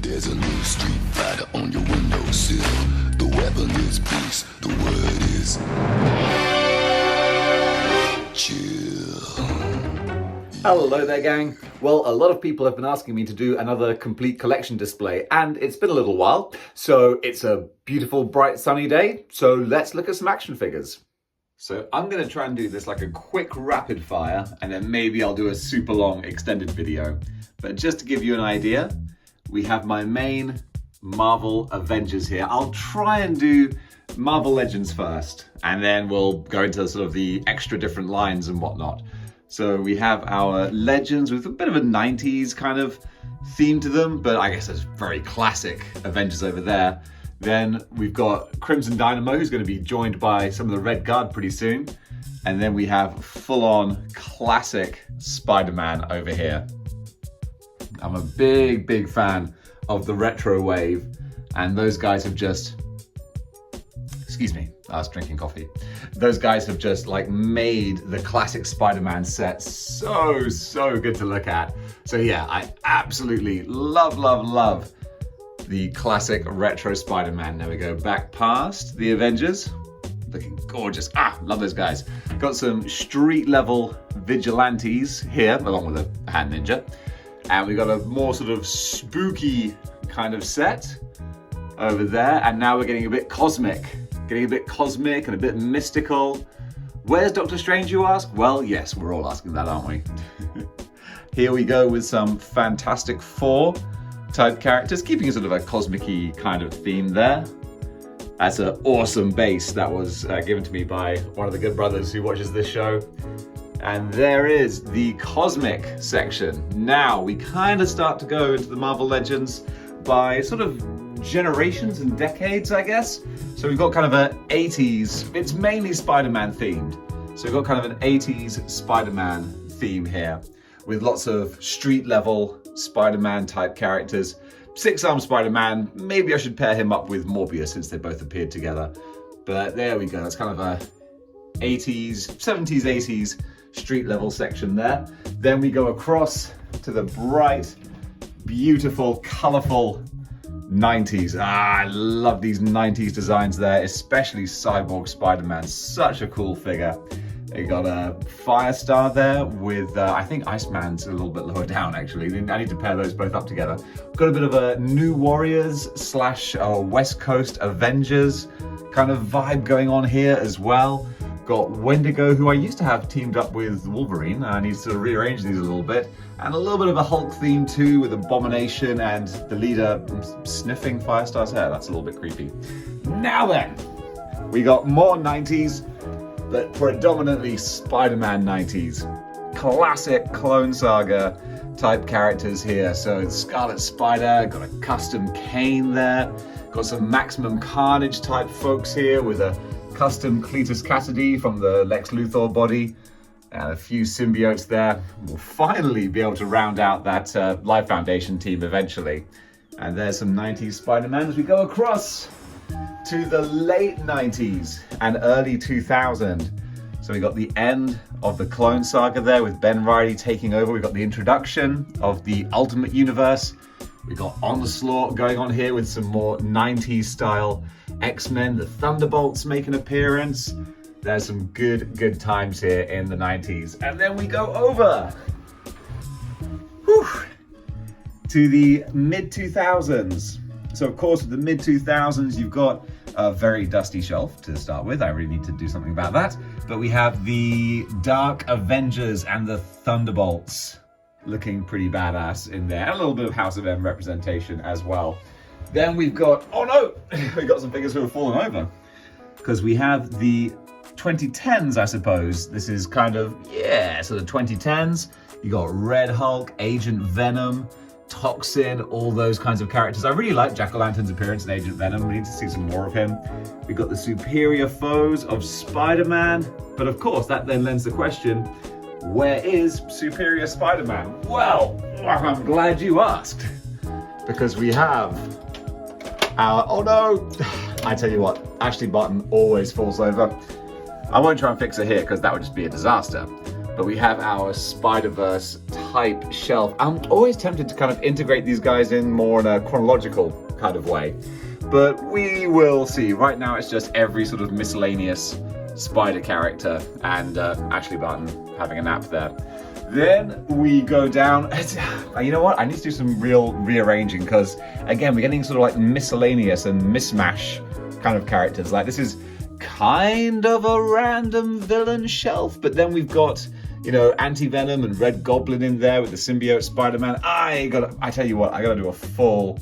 There's a new street fighter on your windowsill. The weapon is peace, the word is chill. Hello there, gang. Well, a lot of people have been asking me to do another complete collection display, and it's been a little while, so it's a beautiful, bright, sunny day, so let's look at some action figures. So I'm going to try and do this like a quick rapid fire, and then maybe I'll do a super long extended video. But just to give you an idea, we have my main Marvel Avengers here. I'll try and do Marvel Legends first, and then we'll go into sort of the extra different lines and whatnot. So we have our Legends with a bit of a 90s kind of theme to them, but I guess it's very classic Avengers over there. Then we've got Crimson Dynamo, who's going to be joined by some of the Red Guard pretty soon. And then we have full-on classic Spider-Man over here. I'm a big fan of the retro wave, and those guys have just, excuse me, I was drinking coffee. Those guys have just like made the classic Spider-Man set so good to look at. So yeah, I absolutely love the classic retro Spider-Man. Now we go back past the Avengers. Looking gorgeous. Love those guys. Got some street level vigilantes here, along with a hand ninja. And we got a more sort of spooky kind of set over there. And now we're getting a bit cosmic. Getting a bit cosmic and a bit mystical. Where's Doctor Strange, you ask? Well, yes, we're all asking that, aren't we? Here we go with some Fantastic Four type characters, keeping a sort of a cosmic-y kind of theme there. That's an awesome base that was given to me by one of the good brothers who watches this show. And there is the cosmic section. Now we kind of start to go into the Marvel Legends by sort of generations and decades, I guess. So we've got kind of an 80s, it's mainly Spider-Man themed. So we've got kind of an 80s Spider-Man theme here with lots of street level Spider-Man type characters. Six-armed Spider-Man, maybe I should pair him up with Morbius since they both appeared together. But there we go, it's kind of a 80s, 70s, 80s street level section there. Then we go across to the bright, beautiful, colorful 90s. I love these 90s designs there, especially Cyborg Spider-Man, such a cool figure. You got a Firestar there with, I think Iceman's a little bit lower down actually. I need to pair those both up together. Got a bit of a New Warriors / West Coast Avengers kind of vibe going on here as well. Got Wendigo, who I used to have teamed up with Wolverine. I need to rearrange these a little bit. And a little bit of a Hulk theme too, with Abomination and the leader sniffing Firestar's hair. That's a little bit creepy. Now then, we got more 90s, but predominantly Spider-Man 90s. Classic Clone Saga type characters here. So Scarlet Spider, got a custom cane there. Got some Maximum Carnage type folks here with a custom Cletus Cassidy from the Lex Luthor body. And a few symbiotes there. We'll finally be able to round out that Live Foundation team eventually. And there's some 90s Spider-Man as we go across to the late 90s and early 2000. So we got the end of the Clone Saga there with Ben Reilly taking over. We got the introduction of the Ultimate Universe. We got Onslaught going on here with some more 90s style X-Men. The Thunderbolts make an appearance. There's some good times here in the 90s. And then we go over to the mid-2000s. So of course, with the mid-2000s, you've got a very dusty shelf to start with. I really need to do something about that. But we have the Dark Avengers and the Thunderbolts looking pretty badass in there. And a little bit of House of M representation as well. Then we've got, oh no, we've got some figures who have fallen over. Because we have the 2010s, I suppose. This is kind of, yeah, so the 2010s. You got Red Hulk, Agent Venom, Toxin, all those kinds of characters. I really like Jack-O-Lantern's appearance in Agent Venom. We need to see some more of him. We got the superior foes of Spider-Man. But of course, that then lends the question, where is Superior Spider-Man? Well, I'm glad you asked. Because we have our, oh no, I tell you what, Ashley Barton always falls over. I won't try and fix her here because that would just be a disaster. But we have our Spider-Verse type shelf. I'm always tempted to kind of integrate these guys in more in a chronological kind of way. But we will see. Right now it's just every sort of miscellaneous Spider character and Ashley Barton having a nap there. Then we go down, you know what, I need to do some real rearranging because again, we're getting sort of like miscellaneous and mismatch kind of characters. Like this is kind of a random villain shelf, but then we've got, you know, Anti-Venom and Red Goblin in there with the symbiote Spider-Man. I tell you what, I gotta do a full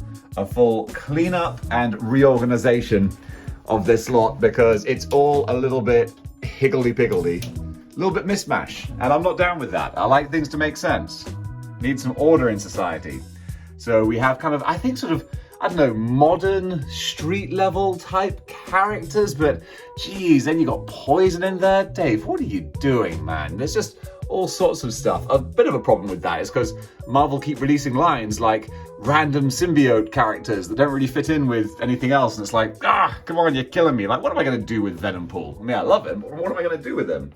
cleanup and reorganization of this lot because it's all a little bit higgledy-piggledy, a little bit mismatch, and I'm not down with that. I like things to make sense. Need some order in society. So we have kind of, I think sort of, I don't know, modern street level type characters, but geez, then you got Poison in there. Dave, what are you doing, man? There's just all sorts of stuff. A bit of a problem with that is because Marvel keep releasing lines like random symbiote characters that don't really fit in with anything else, and it's like, come on, you're killing me. Like, what am I going to do with Venom Pool? I mean, I love him, but what am I going to do with him?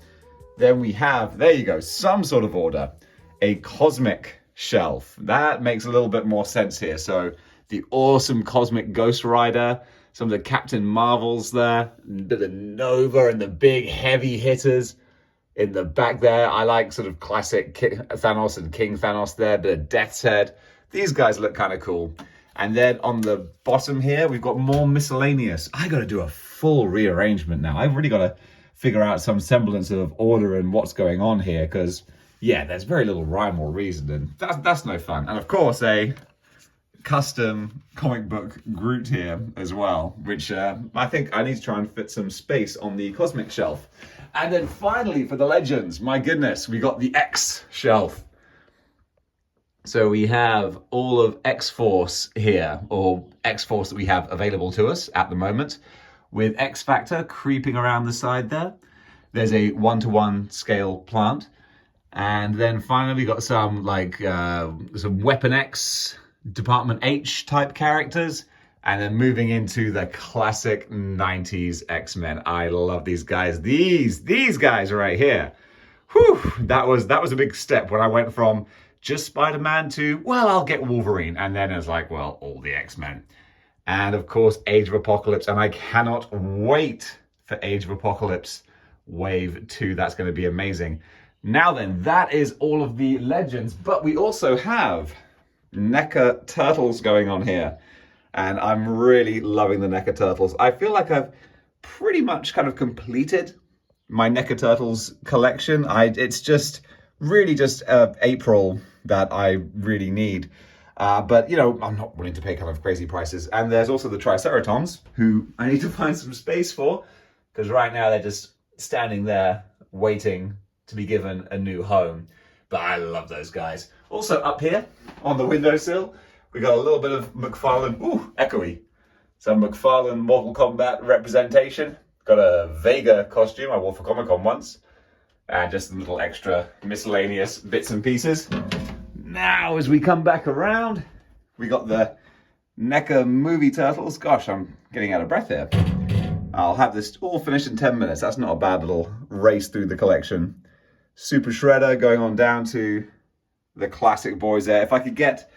Then we have, there you go, some sort of order. A cosmic shelf. That makes a little bit more sense here. So the awesome cosmic Ghost Rider, some of the Captain Marvels there, a bit of Nova and the big heavy hitters in the back there. I like sort of classic Thanos and King Thanos there, bit of Death's Head. These guys look kind of cool. And then on the bottom here, we've got more miscellaneous. I got to do a full rearrangement now. I've really got to figure out some semblance of order and what's going on here because, yeah, there's very little rhyme or reason, and that's no fun. And of course, a custom comic book Groot here as well, which I think I need to try and fit some space on the cosmic shelf. And then finally, for the legends, my goodness, we got the X shelf. So we have all of X-Force here, or X-Force that we have available to us at the moment, with X-Factor creeping around the side there. There's a 1-to-1 scale plant. And then finally we got some like some Weapon X, Department H type characters. And then moving into the classic 90s X-Men. I love these guys. These guys right here. Whew, that was a big step when I went from just Spider-Man to, well, I'll get Wolverine. And then it was like, well, all the X-Men. And of course, Age of Apocalypse. And I cannot wait for Age of Apocalypse Wave 2. That's going to be amazing. Now then, that is all of the legends. But we also have Neca Turtles going on here. And I'm really loving the Neca Turtles. I feel like I've pretty much kind of completed my Neca Turtles collection. It's just really just April that I really need. But, you know, I'm not willing to pay kind of crazy prices. And there's also the Triceratons, who I need to find some space for. Because right now they're just standing there waiting to be given a new home. But I love those guys. Also up here on the windowsill, we got a little bit of McFarlane, echoey. Some McFarlane Mortal Kombat representation. Got a Vega costume I wore for Comic-Con once. And just some little extra miscellaneous bits and pieces. Now, as we come back around, we got the NECA movie Turtles. Gosh, I'm getting out of breath here. I'll have this all finished in 10 minutes. That's not a bad little race through the collection. Super Shredder going on down to the classic boys there. If I could get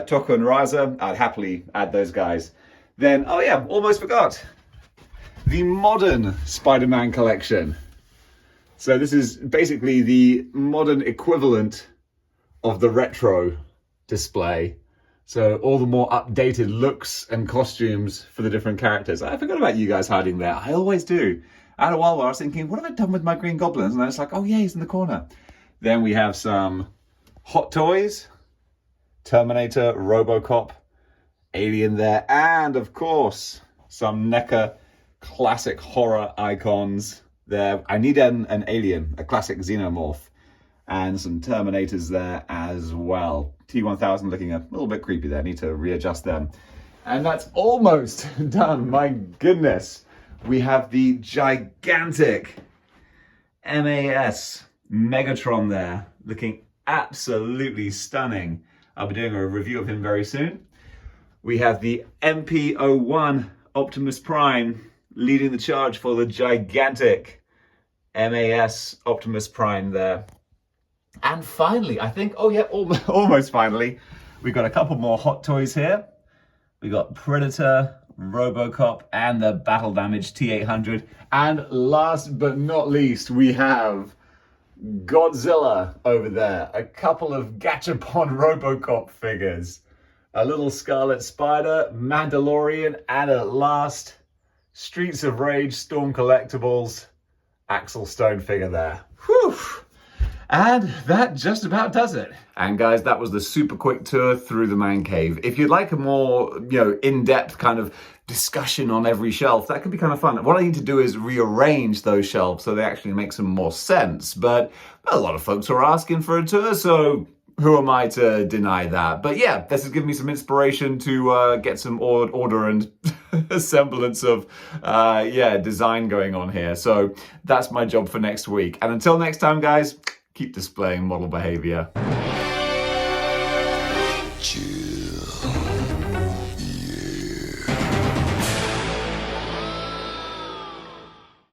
Toko and Raza, I'd happily add those guys. Then, oh yeah, almost forgot. The modern Spider-Man collection. So this is basically the modern equivalent of the retro display. So all the more updated looks and costumes for the different characters. I forgot about you guys hiding there. I always do. I had a while where I was thinking, what have I done with my Green Goblins? And I was like, oh yeah, he's in the corner. Then we have some Hot Toys, Terminator, RoboCop, Alien there, and of course, some NECA classic horror icons there. I need an Alien, a classic Xenomorph, and some Terminators there as well. T-1000 looking a little bit creepy there. I need to readjust them. And that's almost done. My goodness. We have the gigantic MAS Megatron there, looking absolutely stunning. I'll be doing a review of him very soon. We have the MP01 Optimus Prime leading the charge for the gigantic MAS Optimus Prime there. And finally, I think, oh yeah, almost finally, we got a couple more hot toys here. We got Predator, RoboCop, and the Battle Damage T-800. And last but not least, we have Godzilla over there. A couple of Gachapon RoboCop figures. A little Scarlet Spider, Mandalorian, and at last, Streets of Rage Storm Collectibles Axel Stone figure there. Whew! And that just about does it. And guys, that was the super quick tour through the man cave. If you'd like a more, in-depth kind of discussion on every shelf, that could be kind of fun. What I need to do is rearrange those shelves so they actually make some more sense. But a lot of folks are asking for a tour, so who am I to deny that? But yeah, this has given me some inspiration to get some order and a semblance of, design going on here. So that's my job for next week. And until next time, guys, keep displaying model behavior.